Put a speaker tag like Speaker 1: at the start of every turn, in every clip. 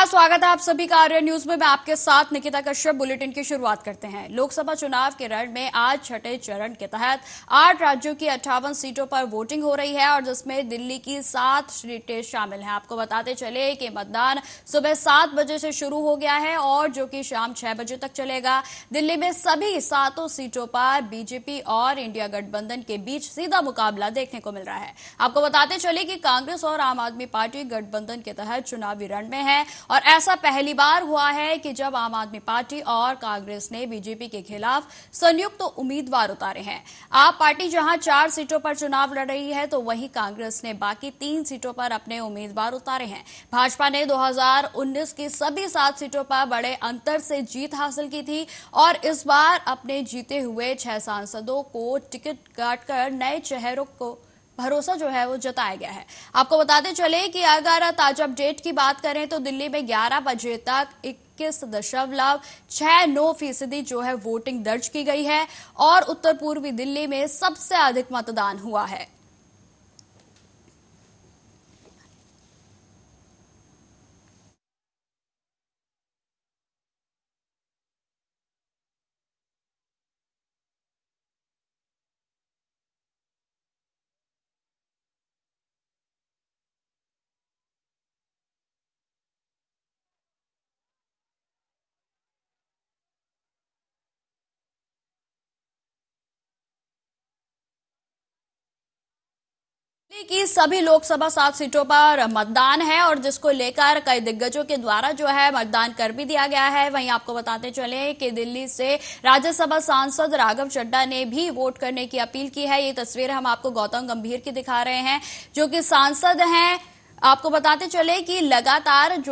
Speaker 1: स्वागत है आप सभी का आर्य न्यूज में। मैं आपके साथ निकिता कश्यप। बुलेटिन की शुरुआत करते हैं। लोकसभा चुनाव के रण में आज छठे चरण के तहत 8 राज्यों की 58 सीटों पर वोटिंग हो रही है और जिसमें दिल्ली की 7 सीटें शामिल हैं। आपको बताते चले कि मतदान सुबह 7 बजे से शुरू हो गया है और जो कि शाम 6 बजे तक चलेगा। दिल्ली में सभी 7 सीटों पर बीजेपी और इंडिया गठबंधन के बीच सीधा मुकाबला देखने को मिल रहा है। आपको बताते चले कि कांग्रेस और आम आदमी पार्टी गठबंधन के तहत चुनावी रण में है और ऐसा पहली बार हुआ है कि जब आम आदमी पार्टी और कांग्रेस ने बीजेपी के खिलाफ संयुक्त उम्मीदवार उतारे हैं। आप पार्टी जहां 4 सीटों पर चुनाव लड़ रही है तो वहीं कांग्रेस ने बाकी 3 सीटों पर अपने उम्मीदवार उतारे हैं। भाजपा ने 2019 की सभी 7 सीटों पर बड़े अंतर से जीत हासिल की थी और इस बार अपने जीते हुए 6 सांसदों को टिकट काटकर नए चेहरों को भरोसा जो है वो जताया गया है। आपको बताते चले कि अगर ताजा अपडेट की बात करें तो दिल्ली में 11 बजे तक 21.69% जो है वोटिंग दर्ज की गई है और उत्तर पूर्वी दिल्ली में सबसे अधिक मतदान हुआ है। दिल्ली की सभी लोकसभा 7 सीटों पर मतदान है और जिसको लेकर कई दिग्गजों के द्वारा जो है मतदान कर भी दिया गया है। वहीं आपको बताते चले कि दिल्ली से राज्यसभा सांसद राघव चड्ढा ने भी वोट करने की अपील की है। ये तस्वीर हम आपको गौतम गंभीर की दिखा रहे हैं जो कि सांसद हैं। आपको बताते चले कि लगातार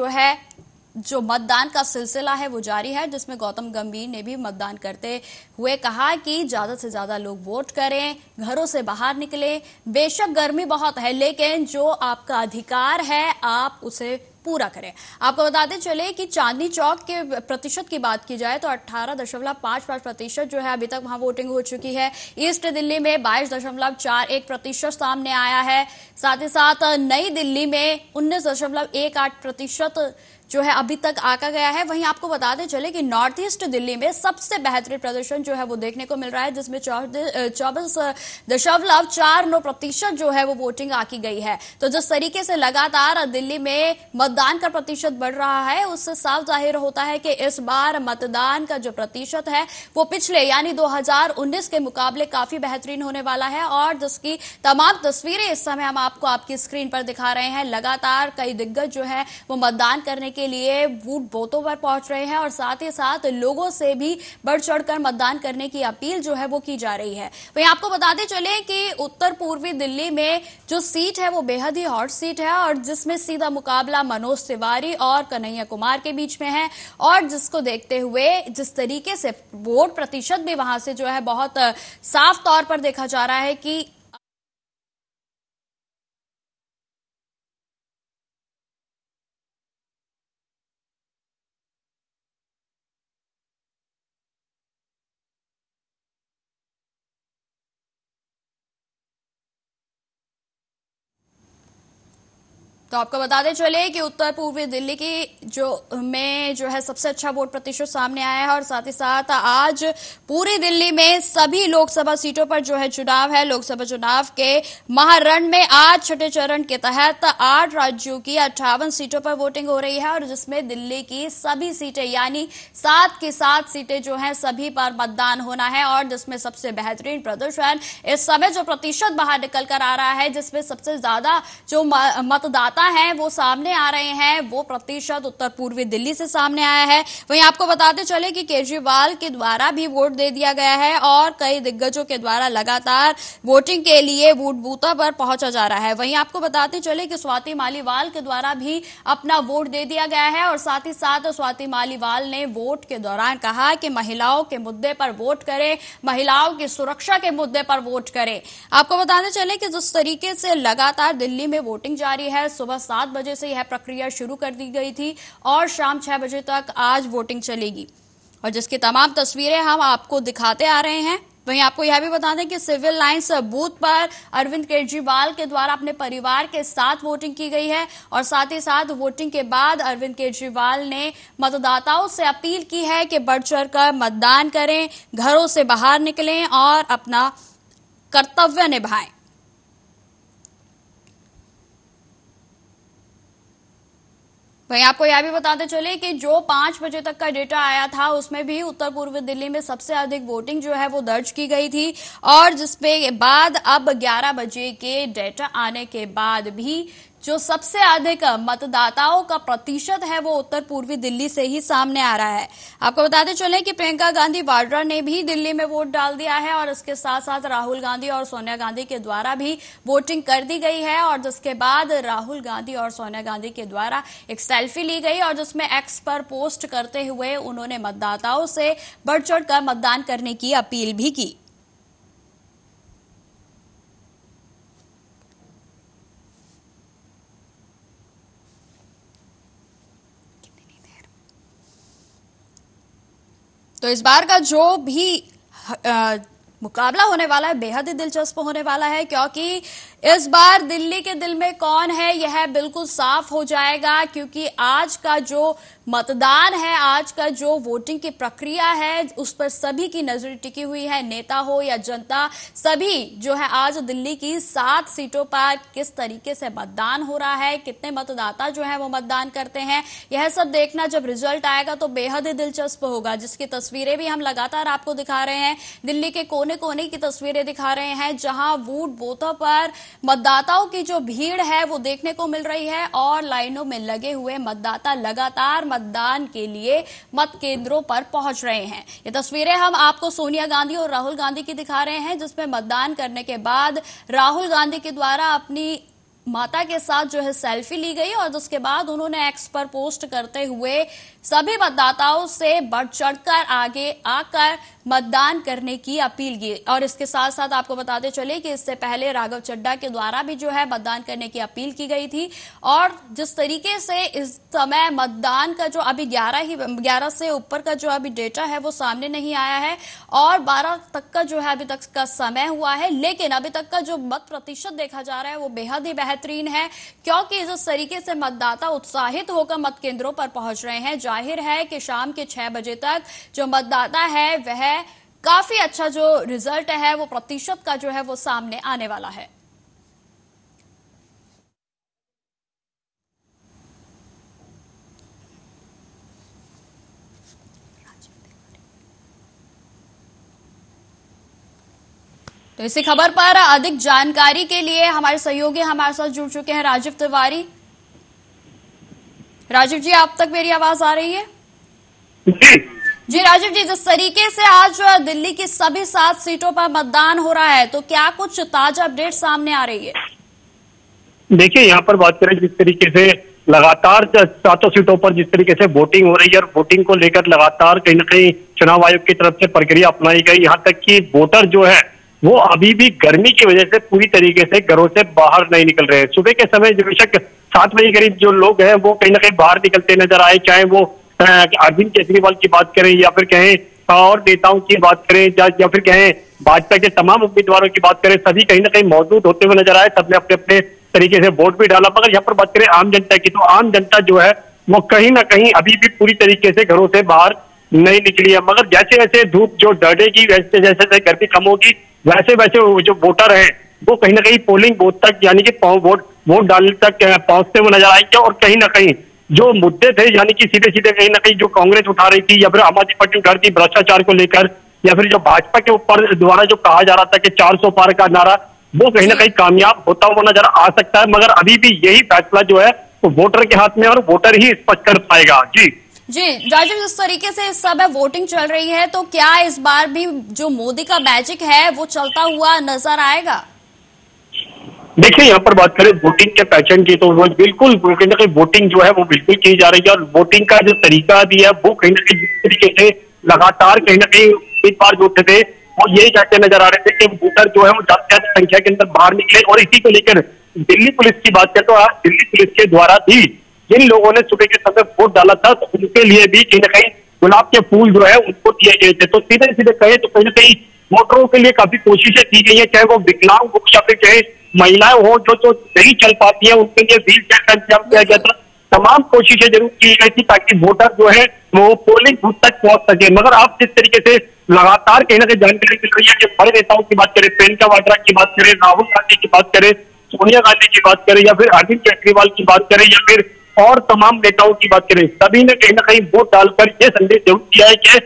Speaker 1: जो मतदान का सिलसिला है वो जारी है, जिसमें गौतम गंभीर ने भी मतदान करते हुए कहा कि ज्यादा से ज्यादा लोग वोट करें, घरों से बाहर निकलें। बेशक गर्मी बहुत है लेकिन जो आपका अधिकार है आप उसे पूरा करें। आपको बताते चले कि चांदनी चौक के प्रतिशत की बात की जाए तो 18.55% जो है अभी तक वहां वोटिंग हो चुकी है। ईस्ट दिल्ली में 22.41% सामने आया है। साथ ही साथ नई दिल्ली में 19.18% जो है अभी तक आका गया है। वहीं आपको बताते चले कि नॉर्थ ईस्ट दिल्ली में सबसे बेहतरीन प्रदर्शन जो है वो देखने को मिल रहा है, जिसमें 24.49% जो है वो वोटिंग आकी गई है। तो जिस तरीके से लगातार दिल्ली में मतदान का प्रतिशत बढ़ रहा है उससे साफ जाहिर होता है कि इस बार मतदान का जो प्रतिशत है वो पिछले यानी 2019 के मुकाबले काफी बेहतरीन होने वाला है और जिसकी तमाम तस्वीरें इस समय हम आपको आपकी स्क्रीन पर दिखा रहे हैं। लगातार कई दिग्गज जो है वो मतदान करने के लिए वोट बूथों पर पहुंच रहे हैं और साथ ही साथ लोगों से भी बढ़ चढ़कर मतदान करने की अपील जो है वो की जा रही है। वहीं आपको बताते चले कि उत्तर पूर्वी दिल्ली में जो सीट है वो बेहद ही हॉट सीट है और जिसमें सीधा मुकाबला मनोज तिवारी और कन्हैया कुमार के बीच में है और जिसको देखते हुए जिस तरीके से वोट प्रतिशत भी वहां से जो है बहुत साफ तौर पर देखा जा रहा है कि तो आपको बताते चले कि उत्तर पूर्वी दिल्ली की जो है सबसे अच्छा वोट प्रतिशत सामने आया है और साथ ही साथ आज पूरी दिल्ली में सभी लोकसभा सीटों पर जो है चुनाव है। लोकसभा चुनाव के महारण में आज छठे चरण के तहत 8 राज्यों की 58 सीटों पर वोटिंग हो रही है और जिसमें दिल्ली की सभी सीटें यानी 7 की 7 सीटें जो है सभी पर मतदान होना है और जिसमें सबसे बेहतरीन प्रदर्शन इस समय जो प्रतिशत बाहर निकल कर आ रहा है, जिसमें सबसे ज्यादा जो मतदाता हैं वो सामने आ रहे हैं, वो प्रतिशत उत्तर पूर्वी दिल्ली से सामने आया है। वहीं आपको बताते चले कि केजरीवाल के द्वारा भी वोट दे दिया गया है और कई दिग्गजों के द्वारा लगातार वोटिंग के लिए वोट बूथों पर पहुंचा जा रहा है। वहीं आपको बताते चले कि स्वाति मालीवाल के द्वारा भी अपना वोट दे दिया गया है और साथ ही साथ स्वाति मालीवाल ने वोट के दौरान कहा कि महिलाओं के मुद्दे पर वोट करें, महिलाओं की सुरक्षा के मुद्दे पर वोट करें। आपको बताते चले कि जिस तरीके से लगातार दिल्ली में वोटिंग जारी है, सुबह 7 बजे से यह प्रक्रिया शुरू कर दी गई थी और शाम 6 बजे तक आज वोटिंग चलेगी और जिसकी तमाम तस्वीरें हम आपको दिखाते आ रहे हैं। वहीं आपको यह भी बता दें कि सिविल लाइंस बूथ पर अरविंद केजरीवाल के द्वारा अपने परिवार के साथ वोटिंग की गई है और साथ ही साथ वोटिंग के बाद अरविंद केजरीवाल ने मतदाताओं से अपील की है कि बढ़ चढ़कर मतदान करें, घरों से बाहर निकलें और अपना कर्तव्य निभाएं। वहीं आपको यह भी बताते चले कि जो 5 बजे तक का डेटा आया था उसमें भी उत्तर पूर्वी दिल्ली में सबसे अधिक वोटिंग जो है वो दर्ज की गई थी और जिसपे बाद अब 11 बजे के डेटा आने के बाद भी जो सबसे अधिक मतदाताओं का प्रतिशत है वो उत्तर पूर्वी दिल्ली से ही सामने आ रहा है। आपको बताते चलें कि प्रियंका गांधी वाड्रा ने भी दिल्ली में वोट डाल दिया है और इसके साथ साथ राहुल गांधी और सोनिया गांधी के द्वारा भी वोटिंग कर दी गई है और जिसके बाद राहुल गांधी और सोनिया गांधी के द्वारा एक सेल्फी ली गई और जिसमें एक्स पर पोस्ट करते हुए उन्होंने मतदाताओं से बढ़ चढ़कर मतदान करने की अपील भी की। तो इस बार का जो भी मुकाबला होने वाला है बेहद ही दिलचस्प होने वाला है क्योंकि इस बार दिल्ली के दिल में कौन है यह बिल्कुल साफ हो जाएगा क्योंकि आज का जो मतदान है, आज का जो वोटिंग की प्रक्रिया है उस पर सभी की नजर टिकी हुई है, नेता हो या जनता, सभी जो है आज दिल्ली की 7 सीटों पर किस तरीके से मतदान हो रहा है, कितने मतदाता जो है वो मतदान करते हैं, यह सब देखना जब रिजल्ट आएगा तो बेहद ही दिलचस्प होगा। जिसकी तस्वीरें भी हम लगातार आपको दिखा रहे हैं, दिल्ली के कोने कोने की तस्वीरें दिखा रहे हैं जहां वोट बूथों पर मतदाताओं की जो भीड़ है वो देखने को मिल रही है और लाइनों में लगे हुए मतदाता लगातार मतदान के लिए मत केंद्रों पर पहुंच रहे हैं। ये तस्वीरें हम आपको सोनिया गांधी और राहुल गांधी की दिखा रहे हैं जिसमें मतदान करने के बाद राहुल गांधी के द्वारा अपनी माता के साथ जो है सेल्फी ली गई और उसके बाद उन्होंने एक्स पर पोस्ट करते हुए सभी मतदाताओं से बढ़ चढ़कर आगे आकर मतदान करने की अपील की। और इसके साथ साथ आपको बताते चले कि इससे पहले राघव चड्ढा के द्वारा भी जो है मतदान करने की अपील की गई थी और जिस तरीके से इस समय मतदान का जो अभी 11 से ऊपर का जो अभी डेटा है वो सामने नहीं आया है और 12 तक का जो है अभी तक का समय हुआ है, लेकिन अभी तक का जो मत प्रतिशत देखा जा रहा है वो बेहद ही बेहतरीन है क्योंकि जिस तरीके से मतदाता उत्साहित होकर मत केंद्रों पर पहुंच रहे हैं, जाहिर है कि शाम के 6 बजे तक जो मतदाता है वह काफी अच्छा जो रिजल्ट है वो प्रतिशत का जो है वो सामने आने वाला है। तो इसी खबर पर अधिक जानकारी के लिए हमारे सहयोगी हमारे साथ जुड़ चुके हैं राजीव तिवारी। राजीव जी, आप तक मेरी आवाज आ रही है? जी राजीव जी, जिस तरीके से आज दिल्ली की सभी 7 सीटों पर मतदान हो रहा है तो क्या कुछ ताजा अपडेट सामने आ रही है?
Speaker 2: देखिए, यहाँ पर बात करें जिस तरीके से लगातार 7 सीटों पर जिस तरीके से वोटिंग हो रही है और वोटिंग को लेकर लगातार कहीं न कहीं चुनाव आयोग की तरफ से प्रक्रिया अपनाई गई, यहाँ तक कि वोटर जो है वो अभी भी गर्मी की वजह से पूरी तरीके से घरों से बाहर नहीं निकल रहे हैं। सुबह के समय बेशक 7 बजे करीब जो लोग हैं वो कहीं ना कहीं बाहर निकलते नजर आए, चाहे वो अरविंद केजरीवाल की बात करें या फिर कहें और नेताओं की बात करें या फिर कहें भाजपा के तमाम उम्मीदवारों की बात करें, सभी कहीं ना कहीं मौजूद होते हुए नजर आए। सबने अपने अपने तरीके से वोट भी डाला। मगर यहाँ पर बात करें आम जनता की, तो आम जनता जो है वो कहीं ना कहीं अभी भी पूरी तरीके से घरों से बाहर नहीं निकली है। मगर जैसे जैसे धूप जो डरेगी, वैसे जैसे गर्मी कम होगी, वैसे वैसे जो वोटर हैं वो कहीं ना कहीं पोलिंग बूथ तक यानी कि वोट डालने तक पहुंचते हुए नजर आएंगे। और कहीं ना कहीं जो मुद्दे थे यानी कि सीधे सीधे कहीं ना कहीं जो कांग्रेस उठा रही थी या फिर आम आदमी पार्टी उठा रही थी भ्रष्टाचार को लेकर, या फिर जो भाजपा के ऊपर द्वारा जो कहा जा रहा था कि 400 पार का नारा, वो कहीं ना कहीं कामयाब होता हुआ नजर आ सकता है। मगर अभी भी यही फैसला जो है वो वोटर के हाथ में और वोटर ही स्पष्ट कर पाएगा। जी
Speaker 1: राजीव, जिस तरीके से इस समय वोटिंग चल रही है तो क्या इस बार भी जो मोदी का मैजिक है वो चलता हुआ नजर आएगा?
Speaker 2: देखिए, यहाँ पर बात करें वोटिंग के पैटर्न की तो वो बिल्कुल कहीं ना कहीं वोटिंग जो है वो बिल्कुल की जा रही है और वोटिंग का जो तरीका भी है वो कहीं ना कहीं जिस तरीके से लगातार कहीं ना कहीं उम्मीदवार जो उठे थे और यही चाहते नजर आ रहे थे कि वोटर जो है वो ज्यादा से ज्यादा संख्या के अंदर बाहर निकले। और इसी को लेकर दिल्ली पुलिस की बात करें तो आज दिल्ली पुलिस के द्वारा भी जिन लोगों ने सुबह के समय वोट डाला था तो उनके लिए भी कहीं ना कहीं गुलाब के फूल जो है उनको दिए गए थे। तो सीधे सीधे कहे तो कहीं ना कहीं वोटरों के लिए काफी कोशिशें की गई है, चाहे वो विकलांग हो या फिर चाहे महिलाएं हो जो नहीं चल पाती है, उनके लिए व्हील चेयर का इंतजाम किया गया था। तमाम कोशिशें जरूर की गई थी ताकि वोटर जो है वो पोलिंग बूथ तक पहुंच सके। मगर आप जिस तरीके से लगातार कहीं ना कहीं जानकारी मिल रही है कि बड़े नेताओं की बात करें, प्रियंका वाड्रा की बात करें, राहुल गांधी की बात करें, सोनिया गांधी की बात करें या फिर अरविंद केजरीवाल की बात करें या फिर और तमाम नेताओं की बात करें, सभी ने कहीं ना कहीं वोट डालकर ये संदेश जरूर किया है कि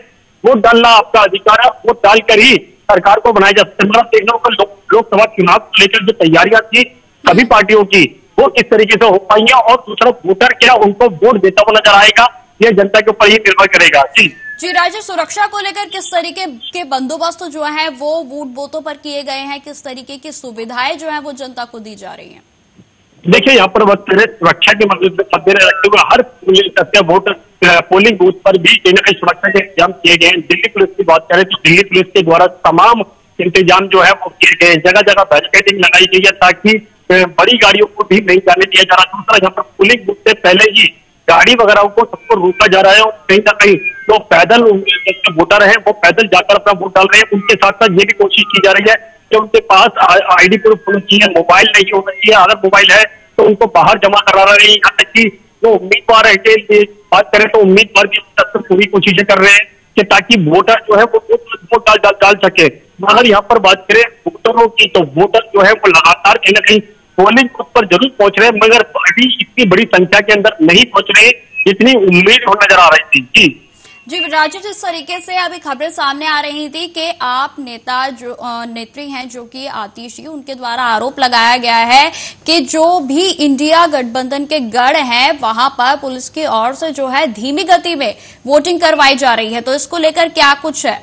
Speaker 2: वोट डालना आपका अधिकार है, वोट डालकर ही सरकार को बनाया जा सकता है। मतलब देखना होगा लोकसभा चुनाव को लेकर जो तैयारियां थी सभी पार्टियों की, वो किस तरीके से हो पाई है और दूसरा वोटर क्या उनको वोट देता हुआ नजर आएगा, ये जनता के ऊपर ही निर्भर करेगा। जी
Speaker 1: राजेश, सुरक्षा को लेकर किस तरीके के बंदोबस्त जो है वो वोट बूथों पर किए गए हैं, किस तरीके की सुविधाएं जो है वो जनता को दी जा रही हैं?
Speaker 2: देखिए, यहाँ पर सुरक्षा के मद्देनजर रखते हुए हर वोट पोलिंग बूथ पर भी कहीं ना कहीं सुरक्षा के इंतजाम किए गए हैं। दिल्ली पुलिस की बात करें तो दिल्ली पुलिस के द्वारा तमाम इंतजाम जो है वो किए गए हैं, जगह जगह बैरिकेडिंग लगाई गई है ताकि बड़ी गाड़ियों को भी नहीं जाने दिया जा रहा। दूसरा, यहाँ पर पोलिंग बूथ से पहले ही गाड़ी वगैरह को सबको रोका जा रहा है और कहीं ना कहीं जो पैदल वोटर है वो पैदल जाकर अपना वोट डाल रहे हैं। उनके साथ साथ ये भी कोशिश की जा रही है कि उनके पास आईडी प्रूफ होना चाहिए, मोबाइल नहीं होना चाहिए, अगर मोबाइल है तो उनको बाहर जमा करा रहे हैं। यहाँ तक कि जो उम्मीदवार है कि बात करें तो उम्मीदवार की पूरी कोशिशें कर रहे हैं कि ताकि वोटर जो है वो वोट डाल सके। मगर यहाँ पर बात करें वोटरों की तो वोटर जो है वो लगातार कहीं ना कहीं पोलिंग बूथ पर जरूर पहुंच रहे हैं, मगर अभी इतनी बड़ी संख्या के अंदर नहीं पहुंच रहे जितनी उम्मीद हो नजर आ रही थी।
Speaker 1: जी राजू, जिस तरीके से अभी खबरें सामने आ रही थी कि आप नेता जो नेत्री हैं जो कि आतिशी, उनके द्वारा आरोप लगाया गया है कि जो भी इंडिया गठबंधन के गढ़ हैं वहां पर पुलिस की ओर से जो है धीमी गति में वोटिंग करवाई जा रही है, तो इसको लेकर क्या कुछ है?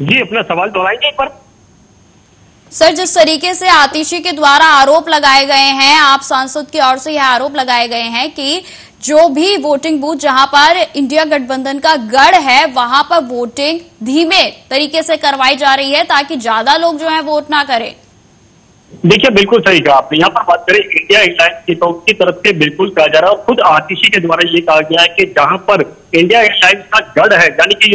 Speaker 2: जी, अपना सवाल दोहराएंगे एक बार।
Speaker 1: सर, जिस तरीके से आतिशी के द्वारा आरोप लगाए गए हैं, आप सांसद की ओर से यह आरोप लगाए गए हैं कि जो भी वोटिंग बूथ जहां पर इंडिया गठबंधन का गढ़ है वहां पर वोटिंग धीमे तरीके से करवाई जा रही है ताकि ज्यादा लोग जो है वोट ना करें।
Speaker 2: देखिए, बिल्कुल सही कहा आपने। यहाँ पर बात करें इंडिया एयरलाइंस की तो उसकी तरफ से बिल्कुल कहा जा रहा है और खुद आतिशी के द्वारा ये कहा गया है कि जहां पर इंडिया एयरलाइंस का गढ़ है, यानी कि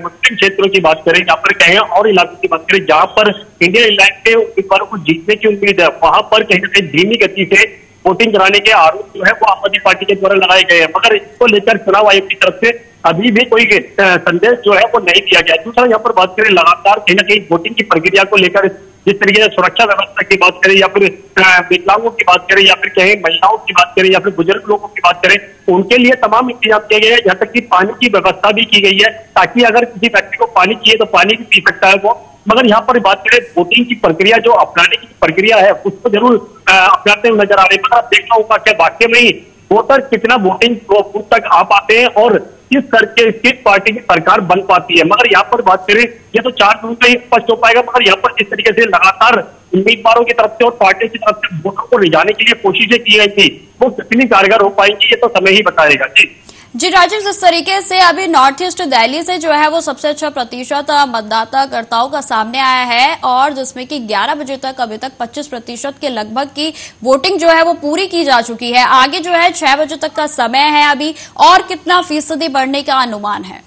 Speaker 2: मुस्लिम क्षेत्रों की बात करें या फिर कहें और इलाकों की बात करें जहां पर इंडिया एयरलाइंस के उम्मीदवारों को जीतने की उम्मीद है, वहां पर कहीं ना कहीं धीमी गति से वोटिंग कराने के आरोप जो है वो आम आदमी पार्टी के द्वारा लगाए गए हैं। मगर इसको लेकर चुनाव आयोग की तरफ से अभी भी कोई संदेश जो है वो नहीं दिया गया। दूसरा, यहाँ पर बात करें लगातार कहीं ना कहीं वोटिंग की प्रक्रिया को लेकर जिस तरीके से सुरक्षा व्यवस्था की बात करें या फिर विकलांगों की बात करें या फिर कहें महिलाओं की बात करें या फिर बुजुर्ग लोगों की बात करें, उनके लिए तमाम इंतजाम किए गए हैं। यहाँ तक कि पानी की व्यवस्था भी की गई है ताकि अगर किसी व्यक्ति को पानी चाहिए तो पानी भी पी सकता है वो। मगर यहाँ पर बात करें वोटिंग की प्रक्रिया, जो अपनाने की प्रक्रिया है उसको जरूर अपनाते हुए नजर आ रहे हैं। मगर देखना होगा क्या वाकई में ही वोटर कितना वोटिंग बूथ तक आ पाते हैं और किस पार्टी की सरकार बन पाती है। मगर यहाँ पर बात करें ये तो 4 जून से ही स्पष्ट हो पाएगा। मगर यहाँ पर जिस तरीके से लगातार उम्मीदवारों की तरफ से और पार्टी की तरफ से वोटरों को रिझाने के लिए कोशिशें की गई थी, वो कितनी कारगर हो पाएंगी ये तो समय ही बताएगा।
Speaker 1: जी राजेश, इस तरीके से अभी नॉर्थ ईस्ट दिल्ली से जो है वो सबसे अच्छा प्रतिशत मतदाताकर्ताओं का सामने आया है और जिसमें कि 11 बजे तक अभी तक 25% के लगभग की वोटिंग जो है वो पूरी की जा चुकी है। आगे जो है 6 बजे तक का समय है अभी, और कितना फीसदी बढ़ने का अनुमान है?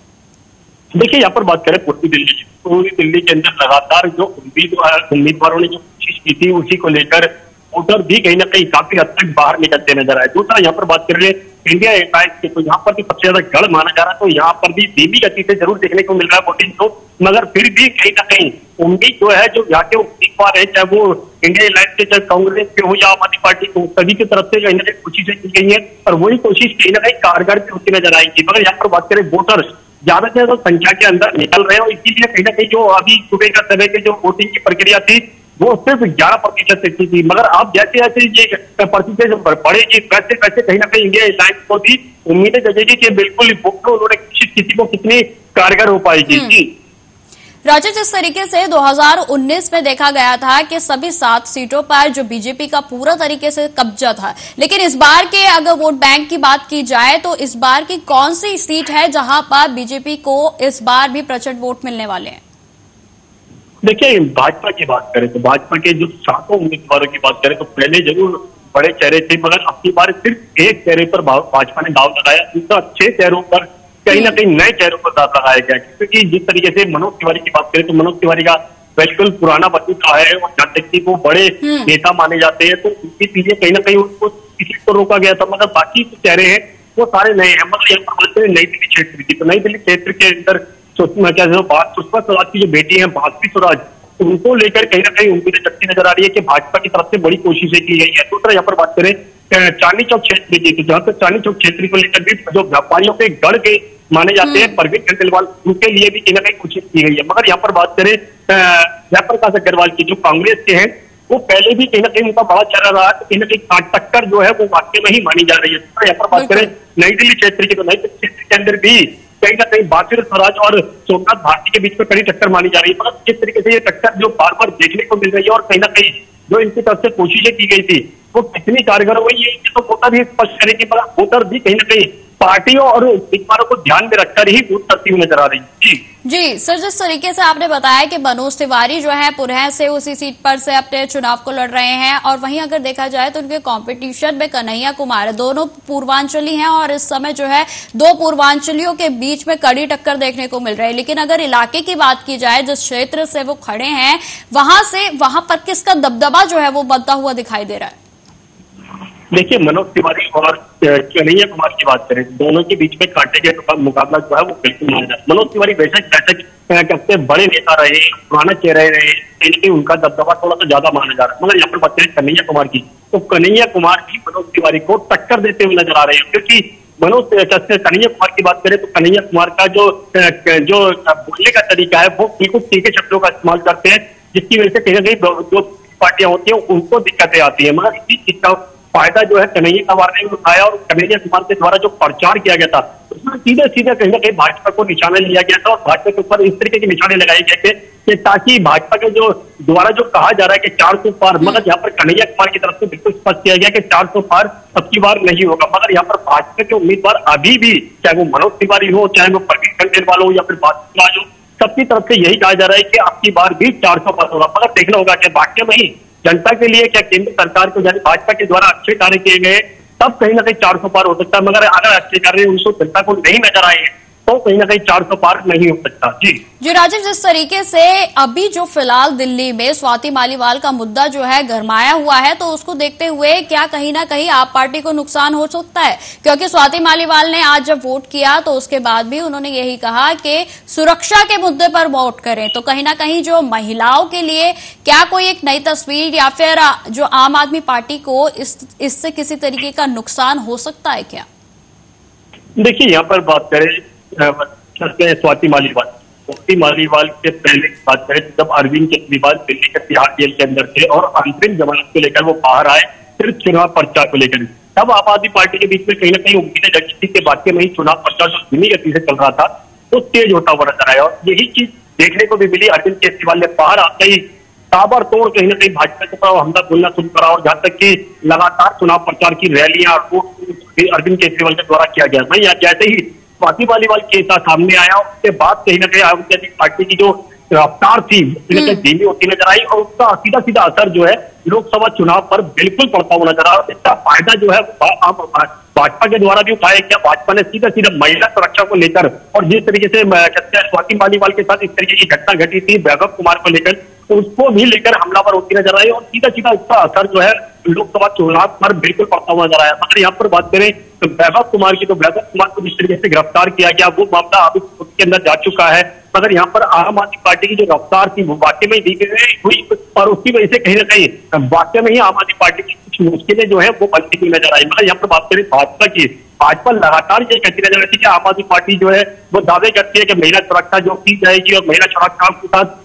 Speaker 2: देखिए, यहाँ पर बात करें पूरी दिल्ली के अंदर लगातार जो उम्मीदवारों ने जो कोशिश की थी उसी को लेकर वोटर भी कहीं ना कहीं काफी हद तक बाहर निकलते नजर आए। दूसरा, यहाँ पर बात कर रहे हैं इंडिया एयरलाइंस की तो यहाँ पर भी सबसे ज्यादा गढ़ माना जा रहा है, तो यहाँ पर भी धीमी गति से जरूर देखने को मिल रहा है वोटिंग को। मगर फिर भी कहीं ना कहीं उम्मीद जो है जो यहाँ के उम्मीदवार है, चाहे वो इंडिया एयरलाइंस के, चाहे कांग्रेस के हो या आम आदमी पार्टी को, सभी की तरफ से कहीं ना कहीं कोशिशें की गई है और वही कोशिश कहीं ना कहीं कारगर भी होती नजर आएगी। मगर यहाँ पर बात करें वोटर ज्यादा से ज्यादा संख्या के अंदर निकल रहे हैं और इसीलिए कहीं ना कहीं जो अभी सुबह का समय की जो वोटिंग की प्रक्रिया थी वो सिर्फ 11% तक की थी। मगर आप जैसे जैसे ये परसेंटेज बढ़ेगी वैसे वैसे कहीं ना कहीं इंडिया एयरलाइंस को भी उम्मीदें जगेगी कि बिल्कुल उन्होंने कोशिश की थी वो कितनी कारगर हो पाएगी।
Speaker 1: राजा, जिस तरीके से 2019 में देखा गया था कि सभी 7 सीटों पर जो बीजेपी का पूरा तरीके से कब्जा था, लेकिन इस बार के अगर वोट बैंक की बात की जाए तो इस बार की कौन सी सीट है जहां पर बीजेपी को इस बार भी प्रचंड वोट मिलने वाले हैं?
Speaker 2: देखिए, भाजपा की बात करें तो भाजपा के जो 7 उम्मीदवारों की बात करें तो पहले जरूर बड़े चेहरे थे, मगर अब की बार सिर्फ एक चेहरे पर भाजपा ने दाव लगाया। दूसरा 6 चेहरों पर कई कहीं ना कहीं नए चेहरों पर दांव लगाया गया, क्योंकि जिस तरीके से मनोज तिवारी की बात करें तो मनोज तिवारी का बिल्कुल पुराना वजूद रहा है और जहाँ तक कि वो बड़े नेता माने जाते हैं, तो उनकी चीजें कहीं ना कहीं उनको किसी को रोका गया था, मगर बाकी जो चेहरे हैं वो सारे नए हैं। मगर यहाँ पर बात करें नई दिल्ली क्षेत्र की, तो नई दिल्ली क्षेत्र के अंदर सुषमा स्वराज की जो बेटी है भास्वी स्वराज, उनको लेकर कहीं ना कहीं उम्मीदें जगती नजर आ रही है कि भाजपा की तरफ से बड़ी कोशिशें की गई है। दूसरा यहाँ पर बात करें चांदनी चौक क्षेत्र की, तो जहाँ पर चांदनी चौक क्षेत्र को लेकर भी जो व्यापारियों के गढ़ के माने जाते हैं परवीन खंडेलवाल, उनके लिए भी कहीं ना कहीं कोशिश की गई है। मगर यहाँ पर बात करें जयप्रकाश अग्रवाल की, जो कांग्रेस के हैं, वो पहले भी कहीं ना कहीं उनका बड़ा चेहरा रहा है, कहीं ना कहीं टक्कर जो है वो वाकई में ही मानी जा रही है। यहाँ पर बात करें नई दिल्ली क्षेत्र की, तो नई दिल्ली क्षेत्र के अंदर भी कहीं ना कहीं बासिर स्वराज और सोमनाथ भारती के बीच में कड़ी टक्कर मानी जा रही है। मगर जिस तरीके से ये टक्कर जो बार बार देखने को मिल रही है और कहीं ना कहीं जो इनकी तरफ से कोशिशें की गई थी वो कितनी कारगर हुई है, तो वोटर भी स्पष्ट करेंगे, पर वोटर भी कहीं ना कहीं पार्टियों और उम्मीदवारों को ध्यान में रखकर ही वोट करती हुई नजर आ रही है।
Speaker 1: जी सर, जिस तरीके से आपने बताया कि मनोज तिवारी जो है पुनः से उसी सीट पर से अपने चुनाव को लड़ रहे हैं, और वहीं अगर देखा जाए तो उनके कंपटीशन में कन्हैया कुमार है, दोनों पूर्वांचली हैं और इस समय जो है दो पूर्वांचलियों के बीच में कड़ी टक्कर देखने को मिल रही है। लेकिन अगर इलाके की बात की जाए, जिस क्षेत्र से वो खड़े हैं, वहां पर किसका दबदबा जो है वो बनता हुआ दिखाई दे रहा है?
Speaker 2: देखिए, मनोज तिवारी और कन्हैया कुमार की बात करें, दोनों के बीच में कांटे के मुकाबला जो है वो बिल्कुल नहीं है। मनोज तिवारी बेशक कहते बड़े नेता रहे, पुराना चेहरे रहे, लेकिन उनका दबदबा थोड़ा सा ज्यादा माना जा रहा है। मगर यहाँ पर बात करें कन्हैया कुमार की, तो कन्हैया कुमार भी मनोज तिवारी को टक्कर देते हुए नजर आ रहे हैं, क्योंकि कन्हैया कुमार की बात करें तो कन्हैया कुमार का जो बोलने का तरीका है वो बिल्कुल तीखे शब्दों का इस्तेमाल करते हैं, जिसकी वजह से कहीं ना कहीं जो पार्टियां होती हैं उनको दिक्कतें आती है। मगर इसी चीज का फायदा जो है कन्हैया कुमार ने उठाया, और कन्हैया कुमार के द्वारा जो प्रचार किया गया था उसमें सीधे सीधे कहीं ना कहीं भाजपा को निशाना लिया गया था, और भाजपा के ऊपर इस तरीके के निशाने लगाए गए थे कि ताकि भाजपा के जो द्वारा जो कहा जा रहा है कि 400 पार, मगर यहाँ पर कन्हैया कुमार की तरफ से बिल्कुल स्पष्ट किया गया कि 400 पार अब की बार नहीं होगा। मगर यहाँ पर भाजपा के उम्मीदवार अभी भी, चाहे वो मनोज तिवारी हो, चाहे वो परवीन खंडेलवाल हो या फिर भाजपा हो, सबकी तरफ से यही कहा जा रहा है कि अब की बार भी 400 पार होगा। मगर देखना होगा कि वाकई में ही जनता के लिए क्या केंद्र सरकार को यानी भाजपा के द्वारा अच्छे कार्य किए गए, तब कहीं ना कहीं 400 पार हो सकता है। मगर अगर अच्छे कार्य उनको जनता को नहीं नजर आए तो कहीं ना कहीं 400 पार नहीं हो सकता। जी
Speaker 1: राजीव, जिस तरीके से अभी जो फिलहाल दिल्ली में स्वाति मालीवाल का मुद्दा जो है गरमाया हुआ है, तो उसको देखते हुए क्या कहीं ना कहीं आप पार्टी को नुकसान हो सकता है? क्योंकि स्वाति मालीवाल ने आज जब वोट किया तो उसके बाद भी उन्होंने यही कहा कि सुरक्षा के मुद्दे पर वोट करें, तो कहीं ना कहीं जो महिलाओं के लिए क्या कोई एक नई तस्वीर या फिर जो आम आदमी पार्टी को इससे किसी तरीके का नुकसान हो सकता है क्या?
Speaker 2: देखिए, यहाँ पर बात करें स्वाति मालीवाल के पहले बात करें जब अरविंद केजरीवाल दिल्ली के तिहाड़ जेल के अंदर थे और अंतरिम जमानत को लेकर वो बाहर आए, सिर्फ चुनाव प्रचार को लेकर, तब आम आदमी पार्टी के बीच में कहीं ना कहीं उम्मीदें जगी थी कि बाकी में ही चुनाव प्रचार जो धीमी गति से चल रहा था वो तेज होता हुआ नजर आया, और यही चीज देखने को भी मिली। अरविंद केजरीवाल ने बाहर आते ही ताबड़तोड़ कहीं ना कहीं भाजपा के ऊपर हमला बोलना शुरू करा, और जहां तक कि लगातार चुनाव प्रचार की रैलियां अरविंद केजरीवाल के द्वारा किया गया। वहीं जैसे ही स्वाति मालीवाल केस सामने आया, उसके बाद कहीं ना कहीं आम आदमी पार्टी की जो रफ्तार थी धीमी होती नजर आई, और उसका सीधा सीधा असर जो है लोकसभा चुनाव पर बिल्कुल पड़ता हुआ नजर आ रहा है। इसका फायदा जो है भाजपा के द्वारा भी उठाया गया। भाजपा ने सीधा सीधा महिला सुरक्षा को लेकर, और जिस तरीके से स्वाति मालीवाल के साथ इस तरीके की घटना घटी थी वैभव कुमार को लेकर, उसको भी लेकर हमलावर होती नजर आई, और सीधा सीधा इसका असर जो है लोकसभा चुनाव पर बिल्कुल पड़ता हुआ नजर आया। मगर यहाँ पर बात करें तो वैभव कुमार की, तो वैभव कुमार को जिस तरीके से गिरफ्तार किया गया वो मामला अभी उसके अंदर जा चुका है। मगर यहाँ पर आम आदमी पार्टी की जो रफ्तार थी वो वाकई में दी हुई, और उसकी वजह से कहीं ना कहीं वाकई में ही आम आदमी पार्टी की कुछ मुश्किलें जो है वो बनती हुई नजर आई। मगर यहाँ पर बात करें भाजपा की, भाजपा लगातार ये कहती नजर आती है कि आम आदमी पार्टी जो है वो दावे करती है कि महिला सुरक्षा जो की जाएगी और महिला सुरक्षा के साथ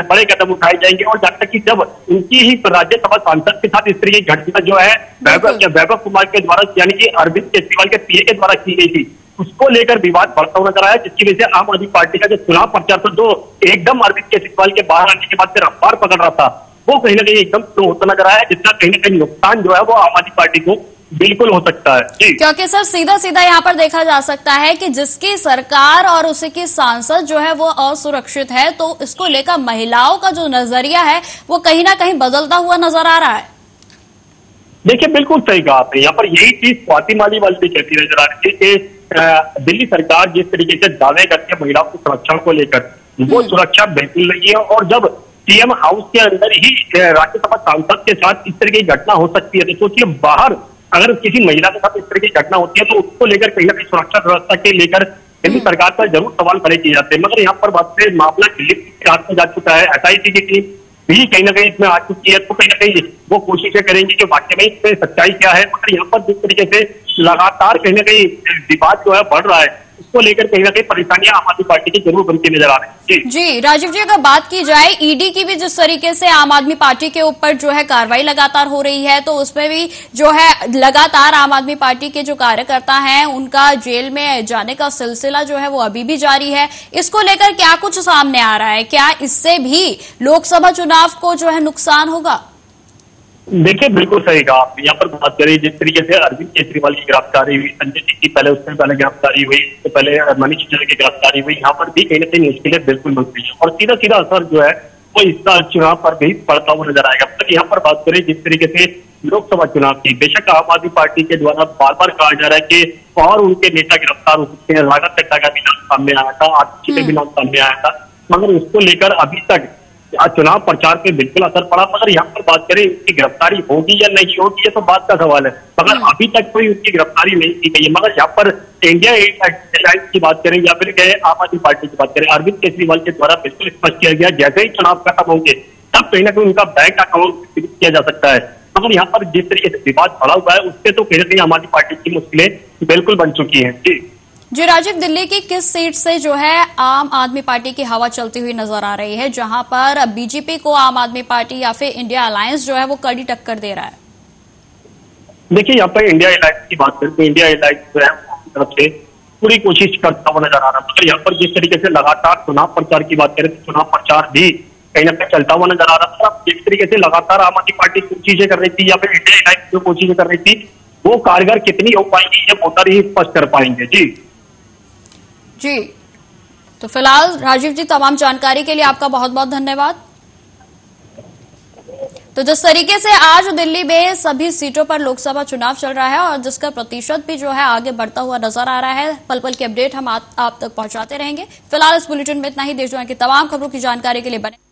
Speaker 2: बड़े कदम उठाए जाएंगे, और जब तक कि जब उनकी ही राज्यसभा सांसद के साथ इस तरह की घटना जो है वैभव कुमार के द्वारा यानी कि अरविंद केजरीवाल के पीए के द्वारा की गई थी, उसको लेकर विवाद बढ़ता हुआ नजर आया, जिसकी वजह से आम आदमी पार्टी का जो चुनाव प्रचार था जो एकदम अरविंद केजरीवाल के बाहर आने के बाद से रफ्तार पकड़ रहा था, वो कहीं ना कहीं एकदम स्लो होता नजर आया, जिसका कहीं ना कहीं नुकसान जो है वो आम आदमी पार्टी को बिल्कुल हो सकता है।
Speaker 1: क्योंकि सर सीधा सीधा यहाँ पर देखा जा सकता है कि जिसकी सरकार और उसकी सांसद जो है वो असुरक्षित है, तो इसको लेकर महिलाओं का जो नजरिया है वो कहीं ना कहीं बदलता हुआ नजर आ रहा है।
Speaker 2: देखिए बिल्कुल सही कहा आपने। यहाँ पर यही चीज स्वाति मालीवाल भी कहती नजर आ रही थी कि दिल्ली सरकार जिस तरीके से दावे करती है महिलाओं की सुरक्षा को लेकर, वो सुरक्षा बिल्कुल नहीं है। और जब सीएम हाउस के अंदर ही राज्यसभा सांसद के साथ इस तरह की घटना हो सकती है, तो सोचिए बाहर अगर किसी महिला के साथ इस तरह की घटना होती है तो उसको लेकर कहीं ना कहीं सुरक्षा व्यवस्था के लेकर दिल्ली सरकार पर जरूर सवाल खड़े किए जाते हैं। मगर यहाँ पर बात से मामला दिल्ली के हाथ में जा चुका है। एसआईटी की टीम भी कहीं ना कहीं इसमें आ चुकी है, तो कहीं ना कहीं वो कोशिशें करेंगे कि वाकई में इसमें सच्चाई क्या है। मगर यहाँ पर जिस तरीके से लगातार कहीं ना कहीं विवाद जो है बढ़ रहा है, उसको लेकर कहीं ना कहीं परेशानियां आम आदमी पार्टी की जरूर बनती नजर आ रही है।
Speaker 1: जी राजीव जी, अगर बात की जाए ईडी की भी जिस तरीके से आम आदमी पार्टी के ऊपर जो है कार्रवाई लगातार हो रही है, तो उसमें भी जो है लगातार आम आदमी पार्टी के जो कार्यकर्ता हैं उनका जेल में जाने का सिलसिला जो है वो अभी भी जारी है। इसको लेकर क्या कुछ सामने आ रहा है? क्या इससे भी लोकसभा चुनाव को जो है नुकसान होगा?
Speaker 2: देखिए बिल्कुल सही कहा आपने। यहाँ पर बात करें जिस तरीके से अरविंद केजरीवाल की गिरफ्तारी हुई, संजय सिंह की पहले उससे पहले गिरफ्तारी हुई, उससे पहले मनीष सिसोदिया की गिरफ्तारी हुई, यहाँ पर भी कहीं ना कहीं मुश्किलें बिल्कुल बन रही है और सीधा सीधा असर जो है वो इस चुनाव पर भी पड़ता हुआ नजर आएगा। तो यहाँ पर बात करें जिस तरीके से लोकसभा चुनाव की, बेशक आम आदमी पार्टी के द्वारा बार बार कहा जा रहा है कि और उनके नेता गिरफ्तार हो सकते हैं। राघव चड्ढा का भी नाम सामने आया था, आतिशी का भी नाम सामने आया था, मगर उसको लेकर अभी तक चुनाव प्रचार पे बिल्कुल असर पड़ा। मगर यहाँ पर बात करें उसकी गिरफ्तारी होगी या नहीं होगी, ये तो बात का सवाल है। मगर अभी तक कोई उसकी गिरफ्तारी नहीं की गई है। मगर यहाँ पर इंडिया अलायंस की बात करें या फिर आम आदमी पार्टी की बात करें, अरविंद केजरीवाल के द्वारा बिल्कुल स्पष्ट किया गया जैसे ही चुनाव खत्म होंगे तब कहीं ना कहीं उनका बैंक अकाउंट किया जा सकता है। मगर यहाँ पर जिस तरीके से विवाद बढ़ा हुआ है उससे तो कहीं ना कहीं आम आदमी पार्टी की मुश्किलें बिल्कुल बन चुकी है।
Speaker 1: जी राजीव, दिल्ली की किस सीट से जो है आम आदमी पार्टी की हवा चलती हुई नजर आ रही है, जहां पर बीजेपी को आम आदमी पार्टी या फिर इंडिया अलायंस जो है वो कड़ी टक्कर दे रहा है?
Speaker 2: देखिए यहाँ पर इंडिया अलायंस की बात करें तो इंडिया अलायंस जो है अपनी तरफ से पूरी कोशिश करता हुआ नजर आ रहा है। मगर यहाँ पर जिस तरीके से लगातार चुनाव प्रचार की बात करें तो चुनाव प्रचार भी कहीं ना कहीं चलता हुआ नजर आ रहा था। जिस तरीके से लगातार आम आदमी पार्टी कोशिशें कर रही थी या फिर इंडिया अलायंस जो कोशिशें कर रही थी वो कारगर कितनी हो पाएंगी ये वोटर ही स्पष्ट कर पाएंगे।
Speaker 1: जी, तो फिलहाल राजीव जी तमाम जानकारी के लिए आपका बहुत बहुत धन्यवाद। तो जिस तरीके से आज दिल्ली में सभी सीटों पर लोकसभा चुनाव चल रहा है और जिसका प्रतिशत भी जो है आगे बढ़ता हुआ नजर आ रहा है, पल पल की अपडेट हम आप तक पहुंचाते रहेंगे। फिलहाल इस बुलेटिन में इतना ही। देश दुनिया की तमाम खबरों की जानकारी के लिए बने